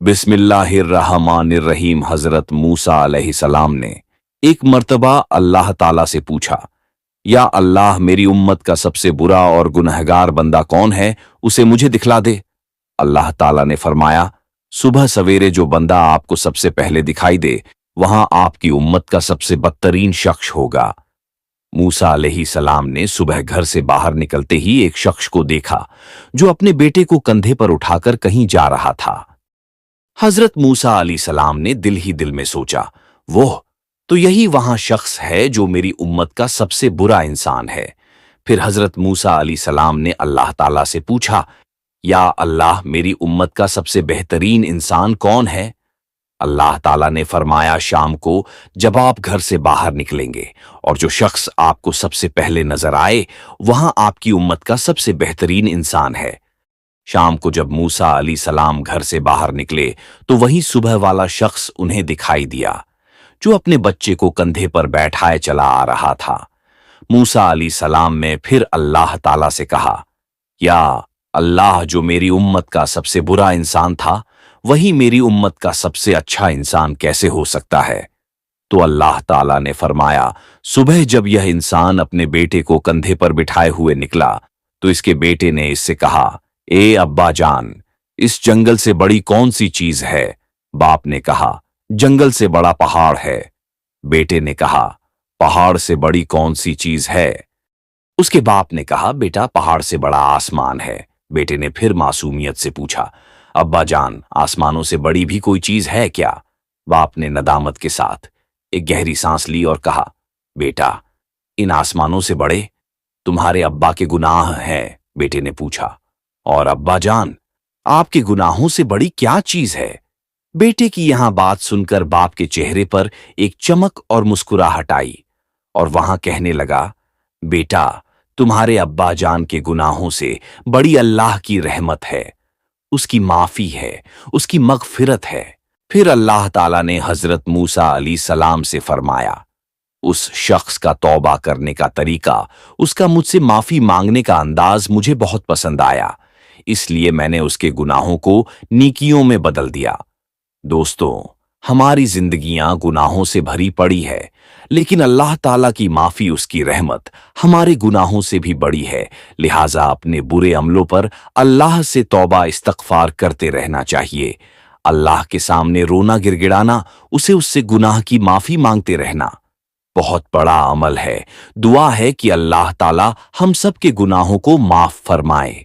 बिस्मिल्लाहिर्रहमानिर्रहीम। हजरत मूसा अलैहिस्सलाम ने एक मर्तबा अल्लाह ताला से पूछा, या अल्लाह, मेरी उम्मत का सबसे बुरा और गुनहगार बंदा कौन है, उसे मुझे दिखला दे। अल्लाह ताला ने फरमाया, सुबह सवेरे जो बंदा आपको सबसे पहले दिखाई दे, वहां आपकी उम्मत का सबसे बदतरीन शख्स होगा। मूसा अलैहिस्सलाम ने सुबह घर से बाहर निकलते ही एक शख्स को देखा जो अपने बेटे को कंधे पर उठाकर कहीं जा रहा था। हजरत मूसा अलैहिस्सलाम ने दिल ही दिल में सोचा, वो तो यही वहां शख्स है जो मेरी उम्मत का सबसे बुरा इंसान है। फिर हजरत मूसा अलैहिस्सलाम ने अल्लाह ताला से पूछा, या अल्लाह, मेरी उम्मत का सबसे बेहतरीन इंसान कौन है? अल्लाह ताला ने फरमाया, शाम को जब आप घर से बाहर निकलेंगे और जो शख्स आपको सबसे पहले नजर आए, वहां आपकी उम्मत का सबसे बेहतरीन इंसान है। शाम को जब मूसा अलैहिस्सलाम घर से बाहर निकले तो वही सुबह वाला शख्स उन्हें दिखाई दिया जो अपने बच्चे को कंधे पर बैठाए चला आ रहा था। मूसा अलैहिस्सलाम ने फिर अल्लाह ताला से कहा, या अल्लाह, जो मेरी उम्मत का सबसे बुरा इंसान था, वही मेरी उम्मत का सबसे अच्छा इंसान कैसे हो सकता है? तो अल्लाह ताला ने फरमाया, सुबह जब यह इंसान अपने बेटे को कंधे पर बिठाए हुए निकला तो इसके बेटे ने इससे कहा, ए अब्बा जान, इस जंगल से बड़ी कौन सी चीज है? बाप ने कहा, जंगल से बड़ा पहाड़ है। बेटे ने कहा, पहाड़ से बड़ी कौन सी चीज है? उसके बाप ने कहा, बेटा, पहाड़ से बड़ा आसमान है। बेटे ने फिर मासूमियत से पूछा, अब्बा जान, आसमानों से बड़ी भी कोई चीज है क्या? बाप ने नदामत के साथ एक गहरी सांस ली और कहा, बेटा, इन आसमानों से बड़े तुम्हारे अब्बा के गुनाह हैं। बेटे ने पूछा, और अब्बा जान, आपके गुनाहों से बड़ी क्या चीज है? बेटे की यहां बात सुनकर बाप के चेहरे पर एक चमक और मुस्कुराहट आई और वहां कहने लगा, बेटा, तुम्हारे अब्बा जान के गुनाहों से बड़ी अल्लाह की रहमत है, उसकी माफी है, उसकी मगफिरत है। फिर अल्लाह ताला ने हजरत मूसा अलैहिस्सलाम से फरमाया, उस शख्स का तौबा करने का तरीका, उसका मुझसे माफी मांगने का अंदाज मुझे बहुत पसंद आया, इसलिए मैंने उसके गुनाहों को नेकियों में बदल दिया। दोस्तों, हमारी जिंदगियां गुनाहों से भरी पड़ी है, लेकिन अल्लाह ताला की माफी, उसकी रहमत हमारे गुनाहों से भी बड़ी है। लिहाजा अपने बुरे अमलों पर अल्लाह से तौबा इस्तगफार करते रहना चाहिए। अल्लाह के सामने रोना गिड़गिड़ाना, उससे गुनाह की माफी मांगते रहना बहुत बड़ा अमल है। दुआ है कि अल्लाह ताला हम सब के गुनाहों को माफ फरमाए।